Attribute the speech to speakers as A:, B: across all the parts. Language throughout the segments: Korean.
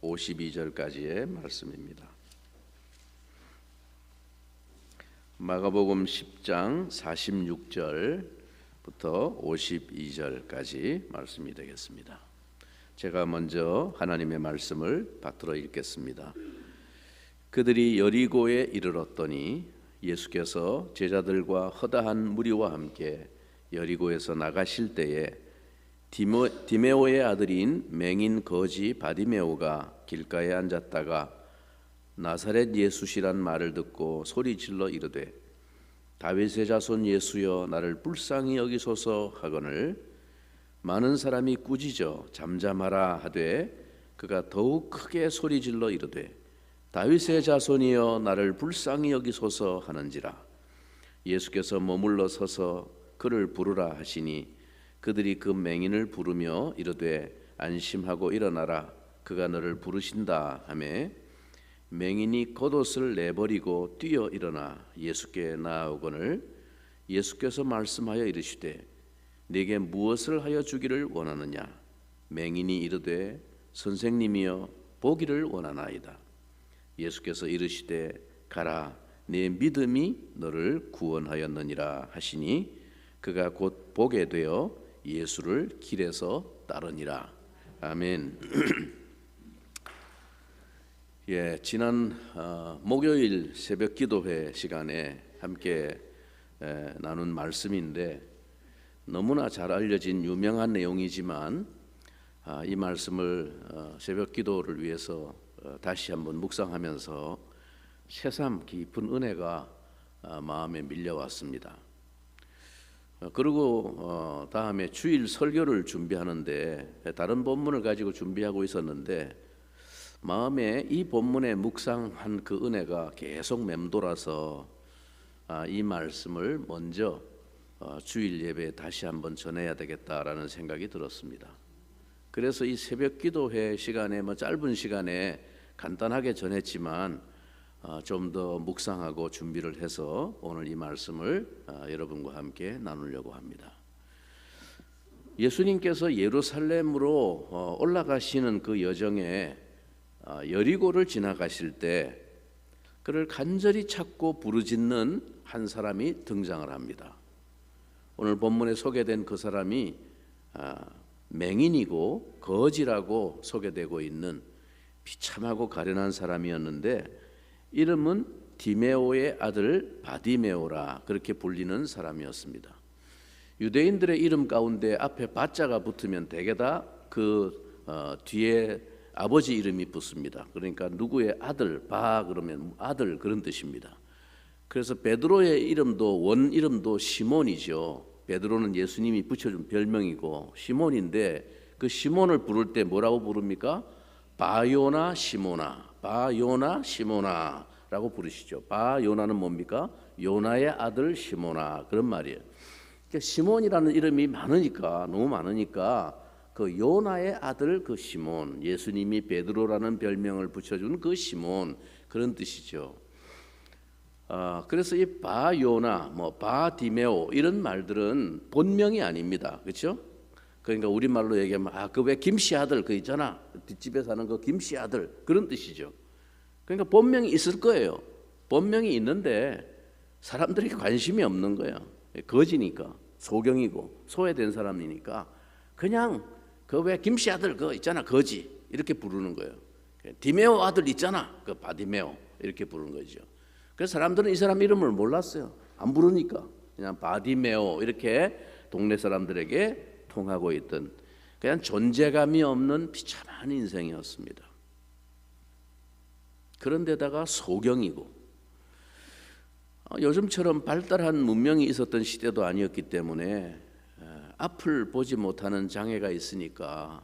A: 52절까지의 말씀입니다. 마가복음 10장 46절부터 52절까지 말씀이 되겠습니다. 제가 먼저 하나님의 말씀을 받들어 읽겠습니다. 그들이 여리고에 이르렀더니 예수께서 제자들과 허다한 무리와 함께 여리고에서 나가실 때에 디메오의 아들인 맹인 거지 바디메오가 길가에 앉았다가 나사렛 예수시란 말을 듣고 소리질러 이르되 다윗의 자손 예수여 나를 불쌍히 여기소서 하거늘 많은 사람이 꾸짖어 잠잠하라 하되 그가 더욱 크게 소리질러 이르되 다윗의 자손이여 나를 불쌍히 여기소서 하는지라. 예수께서 머물러 서서 그를 부르라 하시니 그들이 그 맹인을 부르며 이르되 안심하고 일어나라 그가 너를 부르신다 하매 맹인이 겉옷을 내버리고 뛰어 일어나 예수께 나아오거늘 예수께서 말씀하여 이르시되 네게 무엇을 하여 주기를 원하느냐. 맹인이 이르되 선생님이여 보기를 원하나이다. 예수께서 이르시되 가라 네 믿음이 너를 구원하였느니라 하시니 그가 곧 보게 되어 예수를 길에서 따르니라. 아멘. 예, 지난 목요일 새벽 기도회 시간에 함께 나눈 말씀인데 너무나 잘 알려진 유명한 내용이지만 이 말씀을 새벽 기도를 위해서 다시 한번 묵상하면서 새삼 깊은 은혜가 마음에 밀려왔습니다. 그리고 다음에 주일 설교를 준비하는데 다른 본문을 가지고 준비하고 있었는데 마음에 이 본문에 묵상한 그 은혜가 계속 맴돌아서 이 말씀을 먼저 주일 예배에 다시 한번 전해야 되겠다라는 생각이 들었습니다. 그래서 이 새벽 기도회 시간에 짧은 시간에 간단하게 전했지만 좀 더 묵상하고 준비를 해서 오늘 이 말씀을 여러분과 함께 나누려고 합니다. 예수님께서 예루살렘으로 올라가시는 그 여정에 여리고를 지나가실 때 그를 간절히 찾고 부르짖는 한 사람이 등장을 합니다. 오늘 본문에 소개된 그 사람이 맹인이고 거지라고 소개되고 있는 비참하고 가련한 사람이었는데 이름은 디메오의 아들 바디메오라 그렇게 불리는 사람이었습니다. 유대인들의 이름 가운데 앞에 바자가 붙으면 대개 다 그 뒤에 아버지 이름이 붙습니다. 그러니까 누구의 아들, 바 그러면 아들 그런 뜻입니다. 그래서 베드로의 이름도 원 이름도 시몬이죠. 베드로는 예수님이 붙여준 별명이고 시몬인데 그 시몬을 부를 때 뭐라고 부릅니까? 바요나 시모나, 바요나 시모나라고 부르시죠. 바요나는 뭡니까? 요나의 아들 시모나 그런 말이에요. 그러니까 시몬이라는 이름이 많으니까 너무 많으니까 그 요나의 아들 그 시몬, 예수님이 베드로라는 별명을 붙여준 그 시몬 그런 뜻이죠. 그래서 이 바요나, 바디메오 이런 말들은 본명이 아닙니다. 그렇죠? 그러니까 우리말로 얘기하면 그 왜 김씨 아들 그 있잖아 뒷집에 사는 그 김씨 아들 그런 뜻이죠. 그러니까 본명이 있을 거예요. 본명이 있는데 사람들이 관심이 없는 거예요. 거지니까 소경이고 소외된 사람이니까 그냥 그 왜 김씨 아들 그 있잖아 거지 이렇게 부르는 거예요. 디메오 아들 있잖아 그 바디메오 이렇게 부르는 거죠. 그래서 사람들은 이 사람 이름을 몰랐어요. 안 부르니까 그냥 바디메오 이렇게 동네 사람들에게 통하고 있던 그냥 존재감이 없는 비참한 인생이었습니다. 그런데다가 소경이고 요즘처럼 발달한 문명이 있었던 시대도 아니었기 때문에 앞을 보지 못하는 장애가 있으니까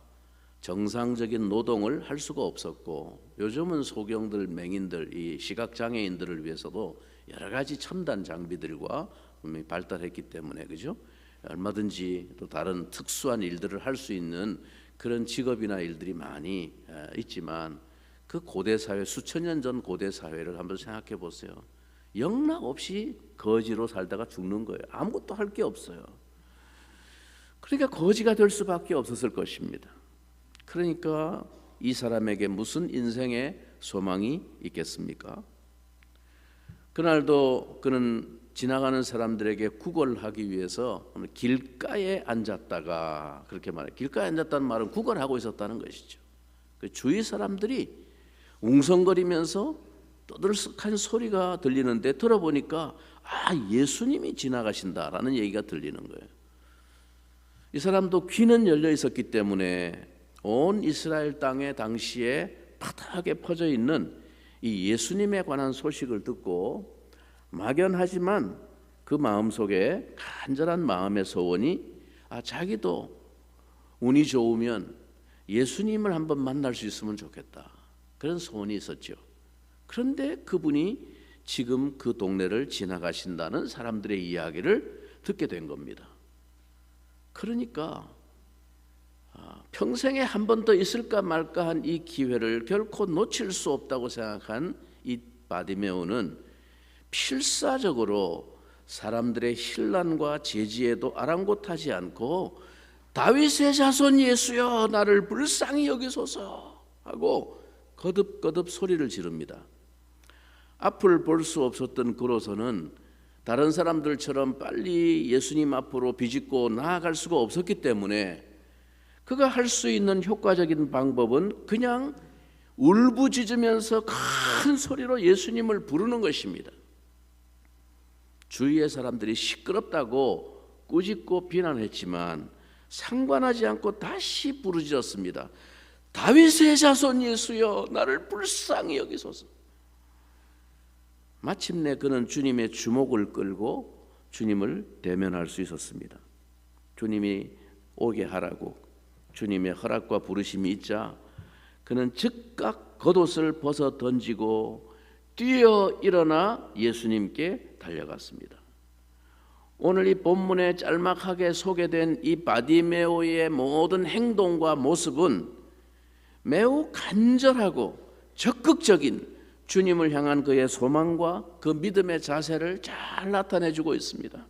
A: 정상적인 노동을 할 수가 없었고 요즘은 소경들, 맹인들, 이 시각장애인들을 위해서도 여러 가지 첨단 장비들과 분명히 발달했기 때문에 그죠? 얼마든지 또 다른 특수한 일들을 할 수 있는 그런 직업이나 일들이 많이 있지만 그 고대 사회 수천 년 전 고대 사회를 한번 생각해 보세요. 영락 없이 거지로 살다가 죽는 거예요. 아무것도 할 게 없어요. 그러니까 거지가 될 수밖에 없었을 것입니다. 그러니까 이 사람에게 무슨 인생의 소망이 있겠습니까? 그날도 그는 지나가는 사람들에게 구걸하기 위해서 길가에 앉았다가, 그렇게 말해요. 길가에 앉았다는 말은 구걸하고 있었다는 것이죠. 그 주위 사람들이 웅성거리면서 떠들썩한 소리가 들리는데 들어보니까 예수님이 지나가신다라는 얘기가 들리는 거예요. 이 사람도 귀는 열려 있었기 때문에 온 이스라엘 땅에 당시에 파닥하게 퍼져 있는 이 예수님에 관한 소식을 듣고 막연하지만 그 마음속에 간절한 마음의 소원이 자기도 운이 좋으면 예수님을 한번 만날 수 있으면 좋겠다, 그런 소원이 있었죠. 그런데 그분이 지금 그 동네를 지나가신다는 사람들의 이야기를 듣게 된 겁니다. 그러니까 평생에 한 번 더 있을까 말까 한 이 기회를 결코 놓칠 수 없다고 생각한 이 바디메오는 필사적으로 사람들의 hir난과 제지에도 아랑곳하지 않고 다윗의 자손 예수여 나를 불쌍히 여기소서 하고 거듭거듭 소리를 지릅니다. 앞을 볼 수 없었던 그로서는 다른 사람들처럼 빨리 예수님 앞으로 비집고 나아갈 수가 없었기 때문에 그가 할 수 있는 효과적인 방법은 그냥 울부짖으면서 큰 소리로 예수님을 부르는 것입니다. 주위의 사람들이 시끄럽다고 꾸짖고 비난했지만 상관하지 않고 다시 부르짖었습니다. 다윗의 자손 예수여 나를 불쌍히 여기소서. 마침내 그는 주님의 주목을 끌고 주님을 대면할 수 있었습니다. 주님이 오게 하라고 주님의 허락과 부르심이 있자 그는 즉각 겉옷을 벗어 던지고 뛰어 일어나 예수님께 달려갔습니다. 오늘 이 본문에 짤막하게 소개된 이 바디메오의 모든 행동과 모습은 매우 간절하고 적극적인 주님을 향한 그의 소망과 그 믿음의 자세를 잘 나타내주고 있습니다.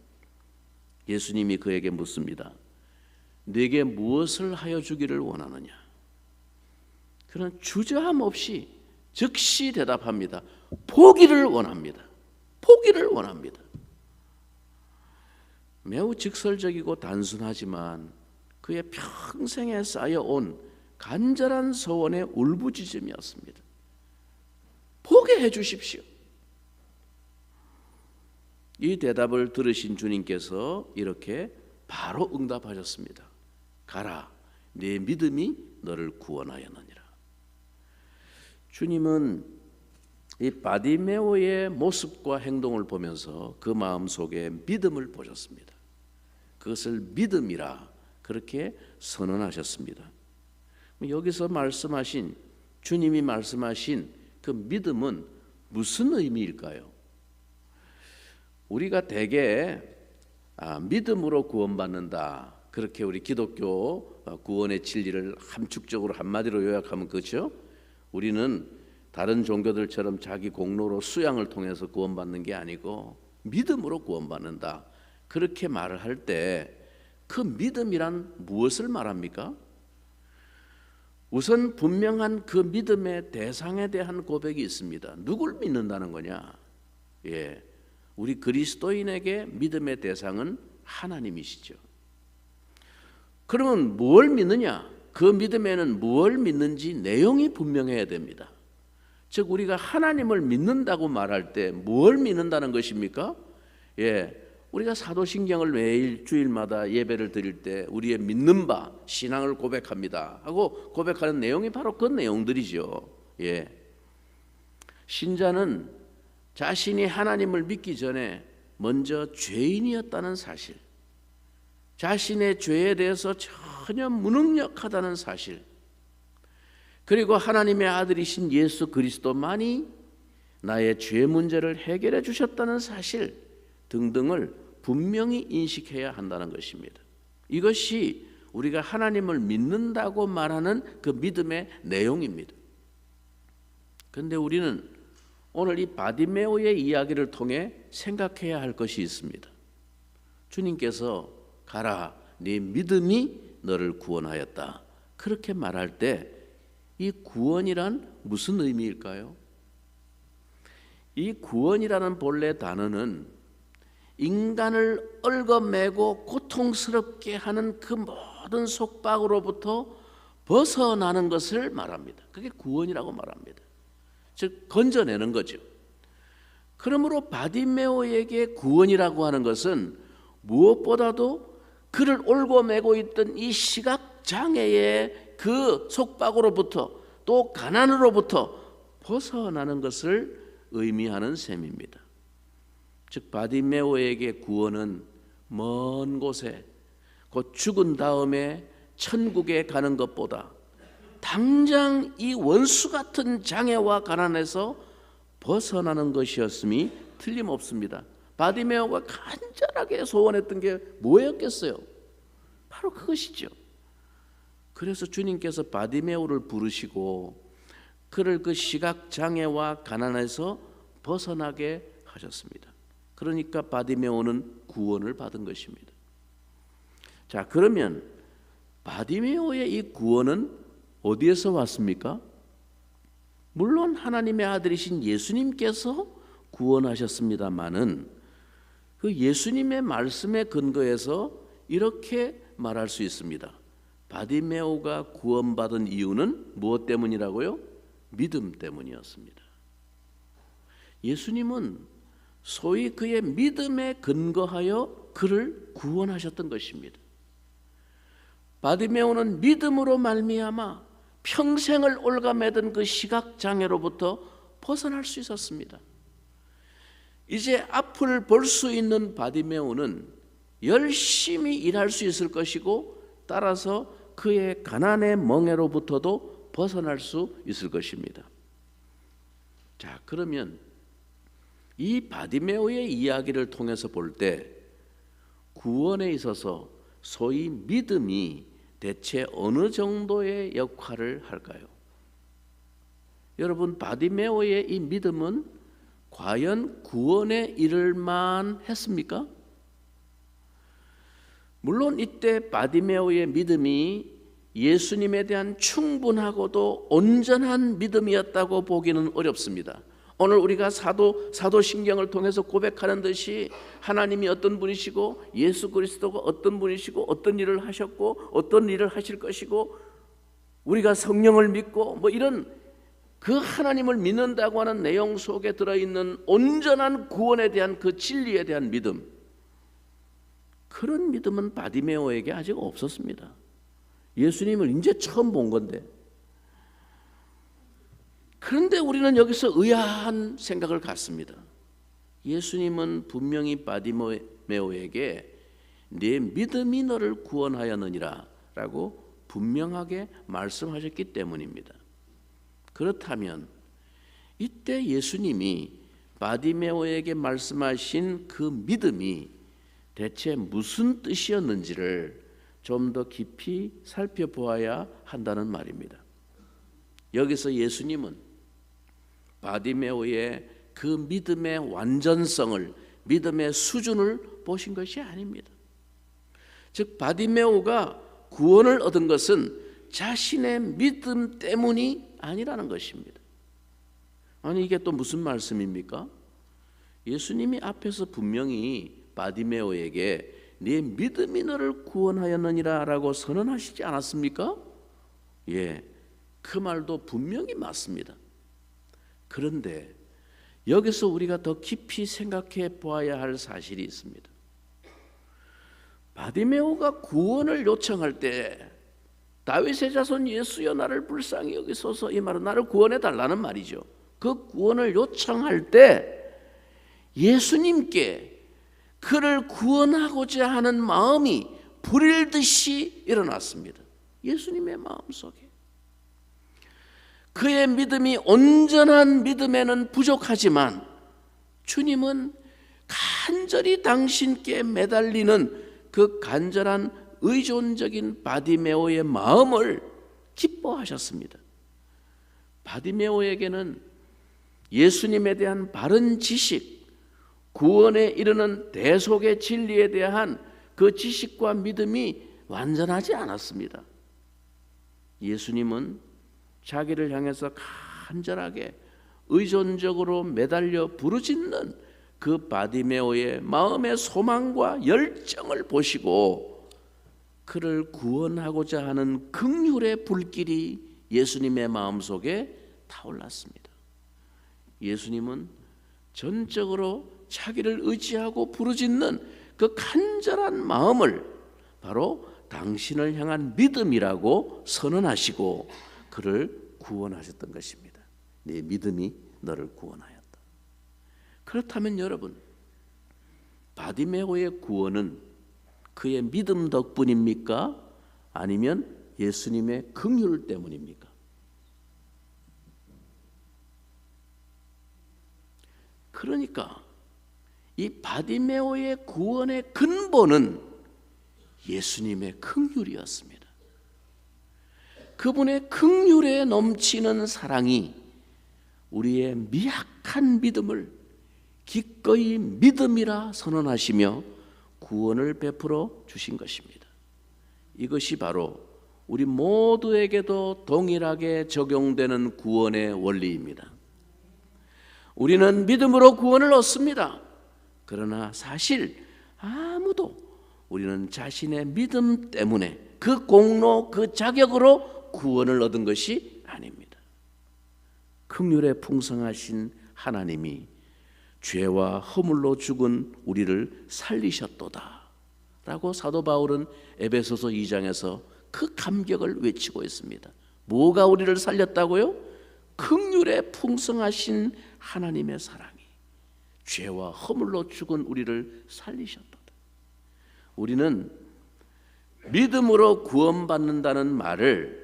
A: 예수님이 그에게 묻습니다. 네게 무엇을 하여 주기를 원하느냐? 그는 주저함 없이 즉시 대답합니다. 보기를 원합니다. 보기를 원합니다. 매우 직설적이고 단순하지만 그의 평생에 쌓여온 간절한 소원의 울부짖음이었습니다. 보게 해 주십시오. 이 대답을 들으신 주님께서 이렇게 바로 응답하셨습니다. 가라, 네 믿음이 너를 구원하였느니라. 주님은 이 바디메오의 모습과 행동을 보면서 그 마음속에 믿음을 보셨습니다. 그것을 믿음이라 그렇게 선언하셨습니다. 여기서 말씀하신, 주님이 말씀하신 그 믿음은 무슨 의미일까요? 우리가 대개 믿음으로 구원받는다, 그렇게 우리 기독교 구원의 진리를 함축적으로 한마디로 요약하면 그렇죠? 우리는 다른 종교들처럼 자기 공로로 수양을 통해서 구원받는 게 아니고 믿음으로 구원받는다, 그렇게 말을 할 때 그 믿음이란 무엇을 말합니까? 우선 분명한 그 믿음의 대상에 대한 고백이 있습니다. 누굴 믿는다는 거냐? 우리 그리스도인에게 믿음의 대상은 하나님이시죠. 그러면 뭘 믿느냐? 그 믿음에는 뭘 믿는지 내용이 분명해야 됩니다. 즉 우리가 하나님을 믿는다고 말할 때 뭘 믿는다는 것입니까? 우리가 사도신경을 매일 주일마다 예배를 드릴 때 우리의 믿는 바, 신앙을 고백합니다 하고 고백하는 내용이 바로 그 내용들이죠. 신자는 자신이 하나님을 믿기 전에 먼저 죄인이었다는 사실, 자신의 죄에 대해서 전혀 무능력하다는 사실, 그리고 하나님의 아들이신 예수 그리스도만이 나의 죄 문제를 해결해 주셨다는 사실 등등을 분명히 인식해야 한다는 것입니다. 이것이 우리가 하나님을 믿는다고 말하는 그 믿음의 내용입니다. 그런데 우리는 오늘 이 바디메오의 이야기를 통해 생각해야 할 것이 있습니다. 주님께서 가라, 네 믿음이 너를 구원하였다, 그렇게 말할 때 이 구원이란 무슨 의미일까요? 이 구원이라는 본래 단어는 인간을 얽어매고 고통스럽게 하는 그 모든 속박으로부터 벗어나는 것을 말합니다. 그게 구원이라고 말합니다. 즉 건져내는 거죠. 그러므로 바디메오에게 구원이라고 하는 것은 무엇보다도 그를 얽어매고 있던 이 시각장애의 그 속박으로부터 또 가난으로부터 벗어나는 것을 의미하는 셈입니다. 즉 바디메오에게 구원은 먼 곳에 곧 죽은 다음에 천국에 가는 것보다 당장 이 원수 같은 장애와 가난에서 벗어나는 것이었음이 틀림없습니다. 바디메오가 간절하게 소원했던 게 뭐였겠어요? 바로 그것이죠. 그래서 주님께서 바디메오를 부르시고 그를 그 시각장애와 가난에서 벗어나게 하셨습니다. 그러니까 바디메오는 구원을 받은 것입니다. 자, 그러면 바디메오의 이 구원은 어디에서 왔습니까? 물론 하나님의 아들이신 예수님께서 구원하셨습니다마는 그 예수님의 말씀에 근거해서 이렇게 말할 수 있습니다. 바디메오가 구원받은 이유는 무엇 때문이라고요? 믿음 때문이었습니다. 예수님은 소위 그의 믿음에 근거하여 그를 구원하셨던 것입니다. 바디메오는 믿음으로 말미암아 평생을 올가매던 그 시각장애로부터 벗어날 수 있었습니다. 이제 앞을 볼 수 있는 바디메오는 열심히 일할 수 있을 것이고 따라서 그의 가난의 멍에로부터도 벗어날 수 있을 것입니다. 자, 그러면 이 바디메오의 이야기를 통해서 볼 때 구원에 있어서 소위 믿음이 대체 어느 정도의 역할을 할까요? 여러분, 바디메오의 이 믿음은 과연 구원에 이를만 했습니까? 물론 이때 바디메오의 믿음이 예수님에 대한 충분하고도 온전한 믿음이었다고 보기는 어렵습니다. 오늘 우리가 사도신경을 통해서 고백하는 듯이 하나님이 어떤 분이시고 예수 그리스도가 어떤 분이시고 어떤 일을 하셨고 어떤 일을 하실 것이고 우리가 성령을 믿고 뭐 이런 그 하나님을 믿는다고 하는 내용 속에 들어있는 온전한 구원에 대한 그 진리에 대한 믿음, 그런 믿음은 바디메오에게 아직 없었습니다. 예수님을 이제 처음 본 건데. 그런데 우리는 여기서 의아한 생각을 갖습니다. 예수님은 분명히 바디메오에게 네 믿음이 너를 구원하였느니라 라고 분명하게 말씀하셨기 때문입니다. 그렇다면 이때 예수님이 바디메오에게 말씀하신 그 믿음이 대체 무슨 뜻이었는지를 좀 더 깊이 살펴보아야 한다는 말입니다. 여기서 예수님은 바디메오의 그 믿음의 완전성을, 믿음의 수준을 보신 것이 아닙니다. 즉 바디메오가 구원을 얻은 것은 자신의 믿음 때문이 아니라는 것입니다. 아니 이게 또 무슨 말씀입니까? 예수님이 앞에서 분명히 바디메오에게 네 믿음이 너를 구원하였느니라 라고 선언하시지 않았습니까? 예, 그 말도 분명히 맞습니다. 그런데 여기서 우리가 더 깊이 생각해 보아야 할 사실이 있습니다. 바디메오가 구원을 요청할 때 다윗의 자손 예수여 나를 불쌍히 여기소서, 이 말은 나를 구원해 달라는 말이죠. 그 구원을 요청할 때 예수님께 그를 구원하고자 하는 마음이 불일 듯이 일어났습니다. 예수님의 마음속에. 그의 믿음이 온전한 믿음에는 부족하지만 주님은 간절히 당신께 매달리는 그 간절한 의존적인 바디메오의 마음을 기뻐하셨습니다. 바디메오에게는 예수님에 대한 바른 지식, 구원에 이르는 대속의 진리에 대한 그 지식과 믿음이 완전하지 않았습니다. 예수님은 자기를 향해서 간절하게 의존적으로 매달려 부르짖는 그 바디메오의 마음의 소망과 열정을 보시고 그를 구원하고자 하는 긍휼의 불길이 예수님의 마음속에 타올랐습니다. 예수님은 전적으로 자기를 의지하고 부르짖는 그 간절한 마음을 바로 당신을 향한 믿음이라고 선언하시고 그를 구원하셨던 것입니다. 네 믿음이 너를 구원하였다. 그렇다면 여러분, 바디메오의 구원은 그의 믿음 덕분입니까? 아니면 예수님의 긍휼 때문입니까? 그러니까 이 바디메오의 구원의 근본은 예수님의 긍휼이었습니다. 그분의 긍휼에 넘치는 사랑이 우리의 미약한 믿음을 기꺼이 믿음이라 선언하시며 구원을 베풀어 주신 것입니다. 이것이 바로 우리 모두에게도 동일하게 적용되는 구원의 원리입니다. 우리는 믿음으로 구원을 얻습니다. 그러나 사실 아무도 우리는 자신의 믿음 때문에 그 공로, 그 자격으로 구원을 얻은 것이 아닙니다. 긍휼에 풍성하신 하나님이 죄와 허물로 죽은 우리를 살리셨도다 라고 사도 바울은 에베소서 2장에서 그 감격을 외치고 있습니다. 뭐가 우리를 살렸다고요? 긍휼에 풍성하신 하나님의 사랑이 죄와 허물로 죽은 우리를 살리셨도다. 우리는 믿음으로 구원받는다는 말을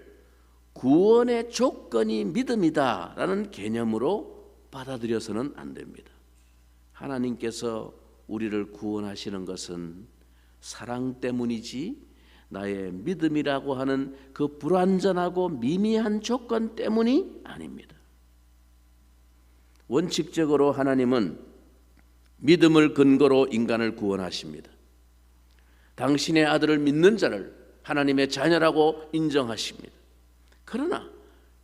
A: 구원의 조건이 믿음이다 라는 개념으로 받아들여서는 안 됩니다. 하나님께서 우리를 구원하시는 것은 사랑 때문이지 나의 믿음이라고 하는 그 불완전하고 미미한 조건 때문이 아닙니다. 원칙적으로 하나님은 믿음을 근거로 인간을 구원하십니다. 당신의 아들을 믿는 자를 하나님의 자녀라고 인정하십니다. 그러나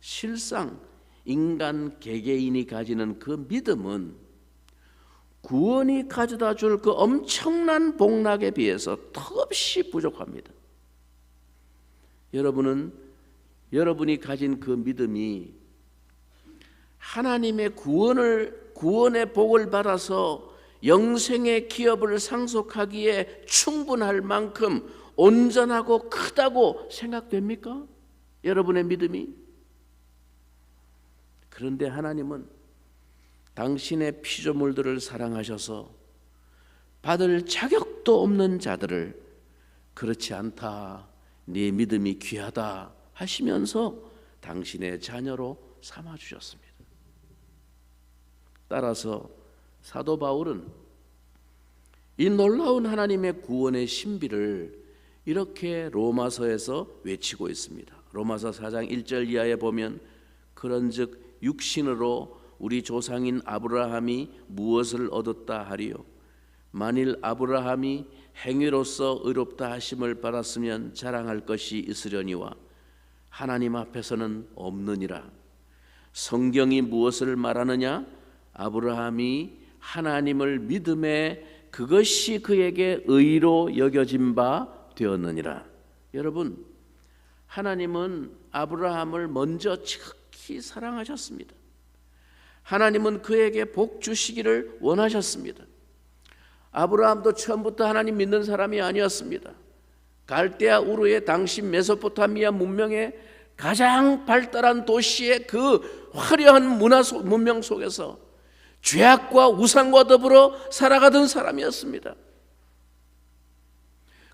A: 실상 인간 개개인이 가지는 그 믿음은 구원이 가져다 줄 그 엄청난 복락에 비해서 턱없이 부족합니다. 여러분이 가진 그 믿음이 하나님의 구원의 복을 받아서 영생의 기업을 상속하기에 충분할 만큼 온전하고 크다고 생각됩니까? 여러분의 믿음이? 그런데 하나님은 당신의 피조물들을 사랑하셔서 받을 자격도 없는 자들을 그렇지 않다, 네 믿음이 귀하다 하시면서 당신의 자녀로 삼아주셨습니다. 따라서 사도 바울은 이 놀라운 하나님의 구원의 신비를 이렇게 로마서에서 외치고 있습니다. 로마서 4장 1절 이하에 보면 그런즉 육신으로 우리 조상인 아브라함이 무엇을 얻었다 하리요? 만일 아브라함이 행위로서 의롭다 하심을 받았으면 자랑할 것이 있으려니와 하나님 앞에서는 없느니라. 성경이 무엇을 말하느냐? 아브라함이 하나님을 믿음에 그것이 그에게 의로 여겨진 바 되었느니라. 여러분, 하나님은 아브라함을 먼저 지극히 사랑하셨습니다. 하나님은 그에게 복 주시기를 원하셨습니다. 아브라함도 처음부터 하나님 믿는 사람이 아니었습니다. 갈대아 우르의 당시 메소포타미아 문명의 가장 발달한 도시의 그 화려한 문명 속에서 죄악과 우상과 더불어 살아가던 사람이었습니다.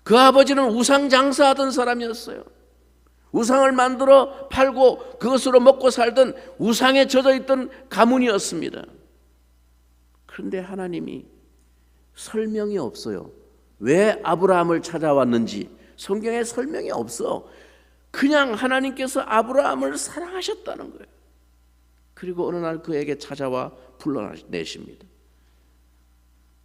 A: 그 아버지는 우상 장사하던 사람이었어요. 우상을 만들어 팔고 그것으로 먹고 살던 우상에 젖어있던 가문이었습니다. 그런데 하나님이 설명이 없어요. 왜 아브라함을 찾아왔는지 성경에 설명이 없어. 그냥 하나님께서 아브라함을 사랑하셨다는 거예요. 그리고 어느 날 그에게 찾아와 불러내십니다.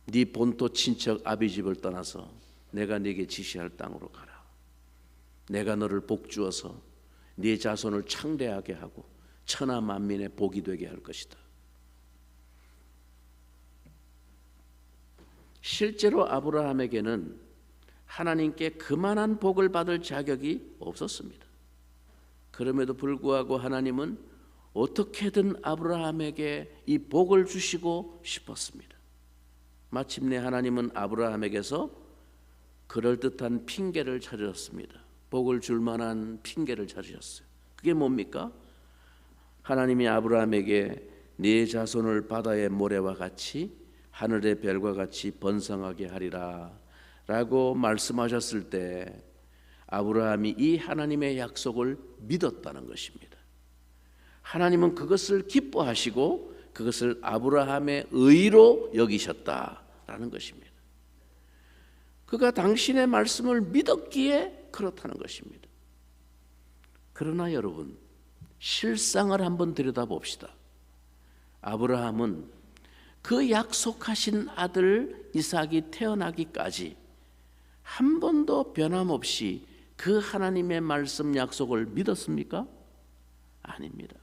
A: 네 본토 친척 아비집을 떠나서 내가 네게 지시할 땅으로 가라. 내가 너를 복주어서 네 자손을 창대하게 하고 천하 만민의 복이 되게 할 것이다. 실제로 아브라함에게는 하나님께 그만한 복을 받을 자격이 없었습니다. 그럼에도 불구하고 하나님은 어떻게든 아브라함에게 이 복을 주시고 싶었습니다. 마침내 하나님은 아브라함에게서 그럴듯한 핑계를 찾으셨습니다. 복을 줄 만한 핑계를 찾으셨어요. 그게 뭡니까? 하나님이 아브라함에게 네 자손을 바다의 모래와 같이 하늘의 별과 같이 번성하게 하리라 라고 말씀하셨을 때 아브라함이 이 하나님의 약속을 믿었다는 것입니다. 하나님은 그것을 기뻐하시고 그것을 아브라함의 의로 여기셨다라는 것입니다. 그가 당신의 말씀을 믿었기에 그렇다는 것입니다. 그러나 여러분, 실상을 한번 들여다봅시다. 아브라함은 그 약속하신 아들 이삭이 태어나기까지 한 번도 변함없이 그 하나님의 말씀 약속을 믿었습니까? 아닙니다.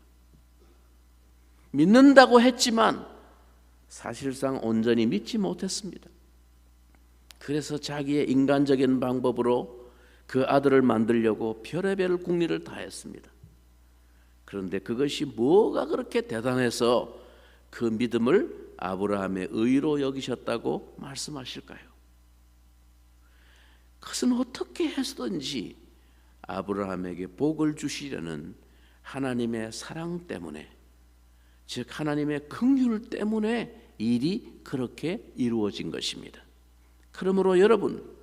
A: 믿는다고 했지만 사실상 온전히 믿지 못했습니다. 그래서 자기의 인간적인 방법으로 그 아들을 만들려고 별의별 궁리를 다 했습니다. 그런데 그것이 뭐가 그렇게 대단해서 그 믿음을 아브라함의 의로 여기셨다고 말씀하실까요? 그것은 어떻게 해서든지 아브라함에게 복을 주시려는 하나님의 사랑 때문에, 즉 하나님의 긍휼 때문에 일이 그렇게 이루어진 것입니다. 그러므로 여러분,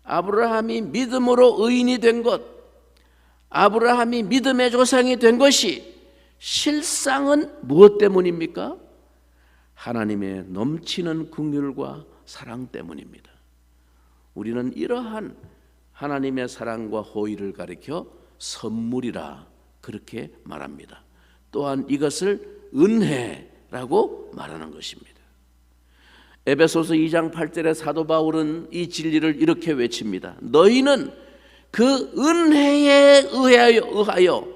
A: 아브라함이 믿음으로 의인이 된 것, 아브라함이 믿음의 조상이 된 것이 실상은 무엇 때문입니까? 하나님의 넘치는 긍휼과 사랑 때문입니다. 우리는 이러한 하나님의 사랑과 호의를 가리켜 선물이라 그렇게 말합니다. 또한 이것을 은혜라고 말하는 것입니다. 에베소서 2장 8절에 사도 바울은 이 진리를 이렇게 외칩니다. 너희는 그 은혜에 의하여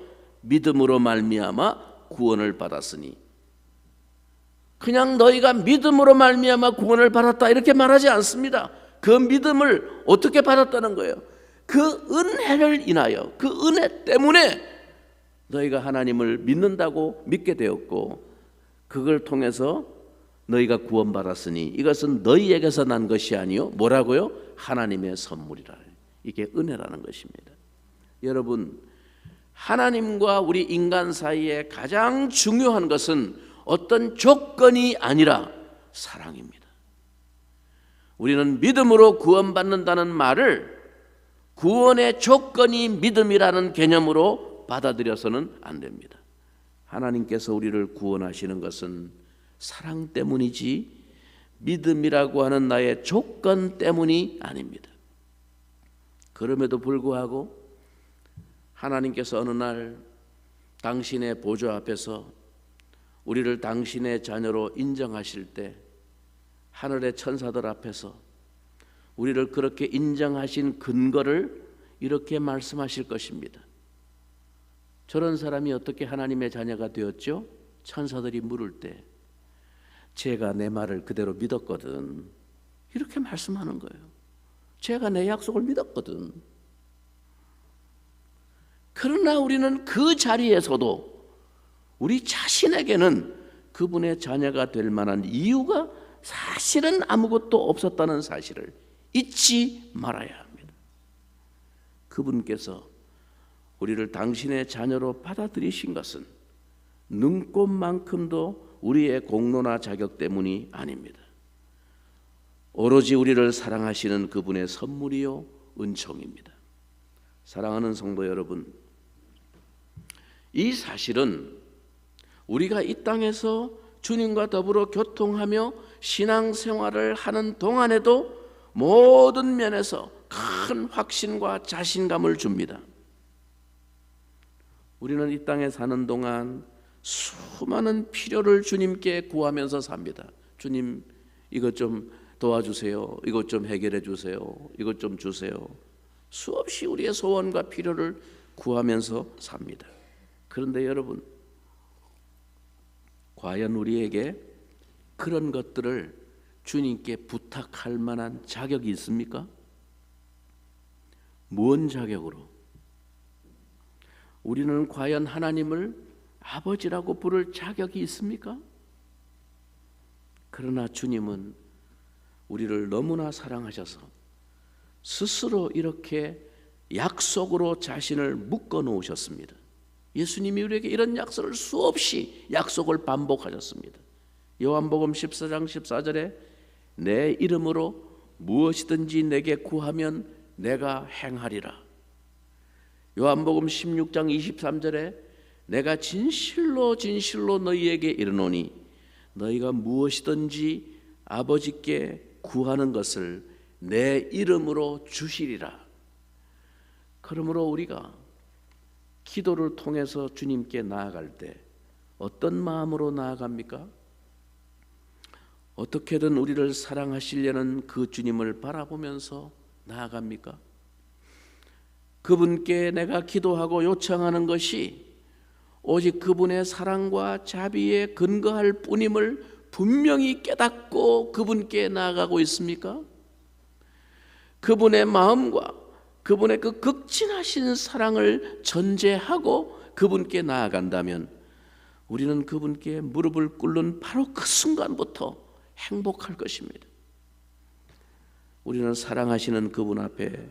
A: 믿음으로 말미암아 구원을 받았으니, 그냥 너희가 믿음으로 말미암아 구원을 받았다 이렇게 말하지 않습니다. 그 믿음을 어떻게 받았다는 거예요? 그 은혜를 인하여, 그 은혜 때문에 너희가 하나님을 믿는다고 믿게 되었고, 그걸 통해서 너희가 구원받았으니 이것은 너희에게서 난 것이 아니요 뭐라고요? 하나님의 선물이라. 이게 은혜라는 것입니다. 여러분, 하나님과 우리 인간 사이에 가장 중요한 것은 어떤 조건이 아니라 사랑입니다. 우리는 믿음으로 구원받는다는 말을 구원의 조건이 믿음이라는 개념으로 받아들여서는 안 됩니다. 하나님께서 우리를 구원하시는 것은 사랑 때문이지 믿음이라고 하는 나의 조건 때문이 아닙니다. 그럼에도 불구하고 하나님께서 어느 날 당신의 보좌 앞에서 우리를 당신의 자녀로 인정하실 때 하늘의 천사들 앞에서 우리를 그렇게 인정하신 근거를 이렇게 말씀하실 것입니다. 저런 사람이 어떻게 하나님의 자녀가 되었죠? 천사들이 물을 때 제가 내 말을 그대로 믿었거든, 이렇게 말씀하는 거예요. 제가 내 약속을 믿었거든. 그러나 우리는 그 자리에서도 우리 자신에게는 그분의 자녀가 될 만한 이유가 사실은 아무것도 없었다는 사실을 잊지 말아야 합니다. 그분께서 우리를 당신의 자녀로 받아들이신 것은 눈꼽만큼도 우리의 공로나 자격 때문이 아닙니다. 오로지 우리를 사랑하시는 그분의 선물이요 은총입니다. 사랑하는 성도 여러분, 이 사실은 우리가 이 땅에서 주님과 더불어 교통하며 신앙생활을 하는 동안에도 모든 면에서 큰 확신과 자신감을 줍니다. 우리는 이 땅에 사는 동안 수많은 필요를 주님께 구하면서 삽니다. 주님, 이것 좀 도와주세요. 이것 좀 해결해 주세요. 이것 좀 주세요. 수없이 우리의 소원과 필요를 구하면서 삽니다. 그런데 여러분, 과연 우리에게 그런 것들을 주님께 부탁할 만한 자격이 있습니까? 무슨 자격으로? 우리는 과연 하나님을 아버지라고 부를 자격이 있습니까? 그러나 주님은 우리를 너무나 사랑하셔서 스스로 이렇게 약속으로 자신을 묶어 놓으셨습니다. 예수님이 우리에게 이런 약속을 수없이 약속을 반복하셨습니다. 요한복음 14장 14절에 내 이름으로 무엇이든지 내게 구하면 내가 행하리라. 요한복음 16장 23절에 내가 진실로 진실로 너희에게 이르노니 너희가 무엇이든지 아버지께 구하는 것을 내 이름으로 주시리라. 그러므로 우리가 기도를 통해서 주님께 나아갈 때 어떤 마음으로 나아갑니까? 어떻게든 우리를 사랑하시려는 그 주님을 바라보면서 나아갑니까? 그분께 내가 기도하고 요청하는 것이 오직 그분의 사랑과 자비에 근거할 뿐임을 분명히 깨닫고 그분께 나아가고 있습니까? 그분의 마음과 그분의 그 극진하신 사랑을 전제하고 그분께 나아간다면 우리는 그분께 무릎을 꿇는 바로 그 순간부터 행복할 것입니다. 우리는 사랑하시는 그분 앞에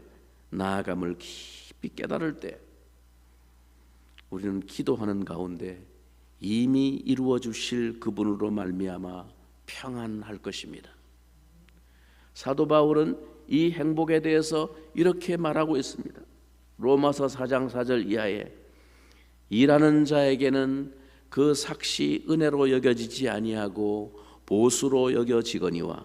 A: 나아감을 깊이 깨달을 때 우리는 기도하는 가운데 이미 이루어 주실 그분으로 말미암아 평안할 것입니다. 사도 바울은 이 행복에 대해서 이렇게 말하고 있습니다. 로마서 4장 4절 이하에 일하는 자에게는 그 삭시 은혜로 여겨지지 아니하고 보수로 여겨지거니와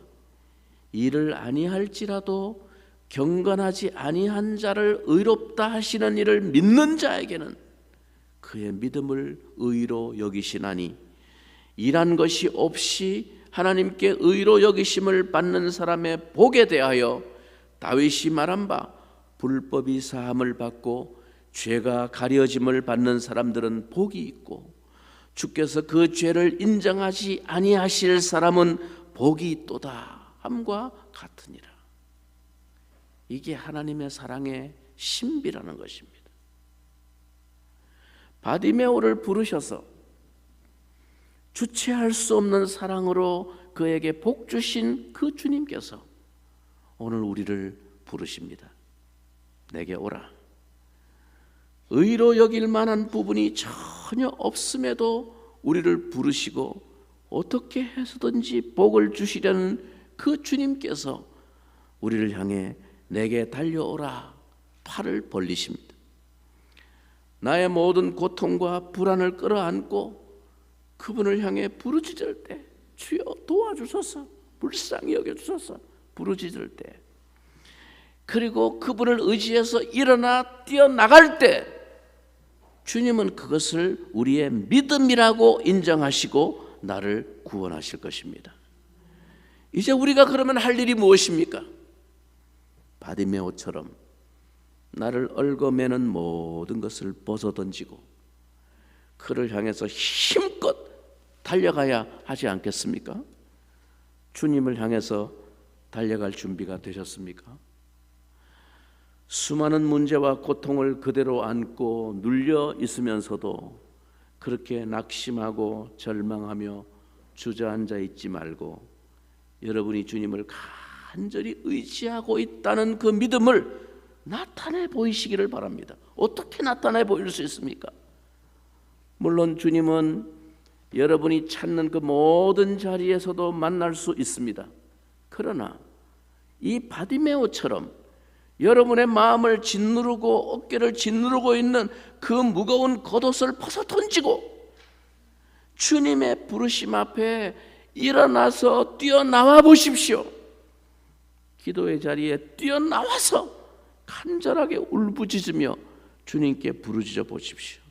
A: 일을 아니할지라도 경건하지 아니한 자를 의롭다 하시는 이를 믿는 자에게는 그의 믿음을 의로 여기시나니 일한 것이 없이 하나님께 의로 여기심을 받는 사람의 복에 대하여 다윗이 말한 바 불법이 사함을 받고 죄가 가려짐을 받는 사람들은 복이 있고 주께서 그 죄를 인정하지 아니하실 사람은 복이 있도다 함과 같으니라. 이게 하나님의 사랑의 신비라는 것입니다. 바디메오를 부르셔서 주체할 수 없는 사랑으로 그에게 복 주신 그 주님께서 오늘 우리를 부르십니다. 내게 오라. 의로 여길 만한 부분이 전혀 없음에도 우리를 부르시고 어떻게 해서든지 복을 주시려는 그 주님께서 우리를 향해 내게 달려오라 팔을 벌리십니다. 나의 모든 고통과 불안을 끌어안고 그분을 향해 부르짖을 때 주여 도와주소서, 불쌍히 여겨주소서 부르짖을 때, 그리고 그분을 의지해서 일어나 뛰어나갈 때 주님은 그것을 우리의 믿음이라고 인정하시고 나를 구원하실 것입니다. 이제 우리가 그러면 할 일이 무엇입니까? 바디메오처럼 나를 얽어매는 모든 것을 벗어던지고 그를 향해서 힘껏 달려가야 하지 않겠습니까? 주님을 향해서 달려갈 준비가 되셨습니까? 수많은 문제와 고통을 그대로 안고 눌려 있으면서도 그렇게 낙심하고 절망하며 주저앉아 있지 말고 여러분이 주님을 간절히 의지하고 있다는 그 믿음을 나타내 보이시기를 바랍니다. 어떻게 나타내 보일 수 있습니까? 물론 주님은 여러분이 찾는 그 모든 자리에서도 만날 수 있습니다. 그러나 이 바디메오처럼 여러분의 마음을 짓누르고 어깨를 짓누르고 있는 그 무거운 겉옷을 벗어 던지고 주님의 부르심 앞에 일어나서 뛰어나와 보십시오. 기도의 자리에 뛰어나와서 간절하게 울부짖으며 주님께 부르짖어 보십시오.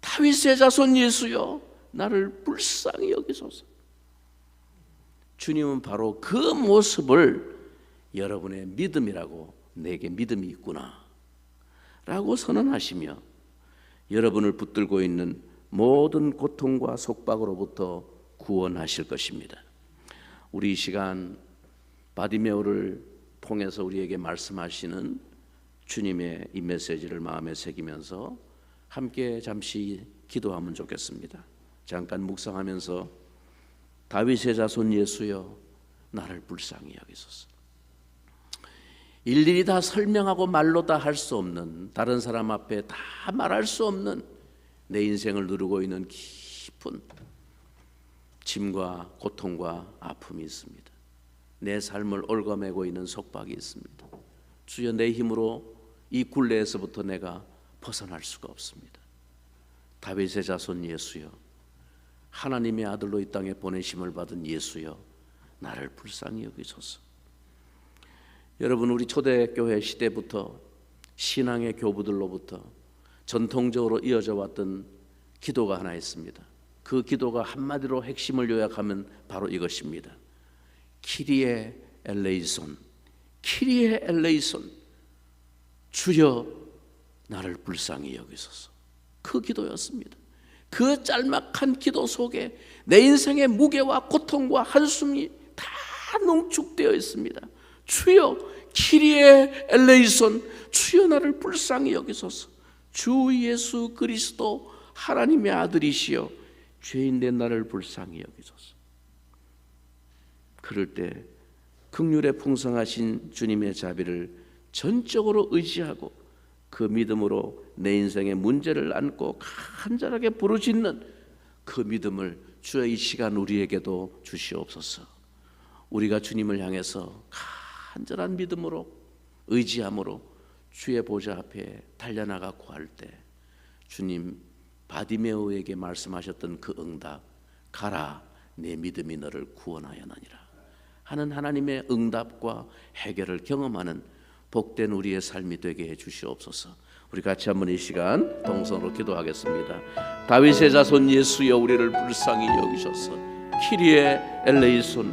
A: 다윗의 자손 예수여, 나를 불쌍히 여기소서. 주님은 바로 그 모습을 여러분의 믿음이라고, 내게 믿음이 있구나 라고 선언하시며 여러분을 붙들고 있는 모든 고통과 속박으로부터 구원하실 것입니다. 우리 이 시간 바디메오를 통해서 우리에게 말씀하시는 주님의 이 메시지를 마음에 새기면서 함께 잠시 기도하면 좋겠습니다. 잠깐 묵상하면서 다윗의 자손 예수여 나를 불쌍히 여기소서. 일일이 다 설명하고 말로 다 할 수 없는, 다른 사람 앞에 다 말할 수 없는 내 인생을 누르고 있는 깊은 짐과 고통과 아픔이 있습니다. 내 삶을 얽어매고 있는 속박이 있습니다. 주여 내 힘으로 이 굴레에서부터 내가 벗어날 수가 없습니다. 다윗의 자손 예수여, 하나님의 아들로 이 땅에 보내심을 받은 예수여 나를 불쌍히 여기소서. 여러분, 우리 초대교회 시대부터 신앙의 교부들로부터 전통적으로 이어져 왔던 기도가 하나 있습니다. 그 기도가 한마디로 핵심을 요약하면 바로 이것입니다. 키리에 엘레이손, 키리에 엘레이손, 주여 나를 불쌍히 여기소서. 그 기도였습니다. 그 짤막한 기도 속에 내 인생의 무게와 고통과 한숨이 다 농축되어 있습니다. 주여 키리에 엘레이손, 주여 나를 불쌍히 여기소서. 주 예수 그리스도 하나님의 아들이시여 죄인된 나를 불쌍히 여기소서. 그럴 때 긍휼에 풍성하신 주님의 자비를 전적으로 의지하고 그 믿음으로 내 인생의 문제를 안고 간절하게 부르짖는 그 믿음을 주여 이 시간 우리에게도 주시옵소서. 우리가 주님을 향해서 간절한 믿음으로 의지함으로 주의 보좌 앞에 달려나가 구할 때 주님 바디메오에게 말씀하셨던 그 응답, 가라 내 믿음이 너를 구원하였느니라 하는 하나님의 응답과 해결을 경험하는 복된 우리의 삶이 되게 해 주시옵소서. 우리 같이 한번 이 시간 동성으로 기도하겠습니다. 다윗의 자손 예수여 우리를 불쌍히 여기셔서 키리에 엘레이손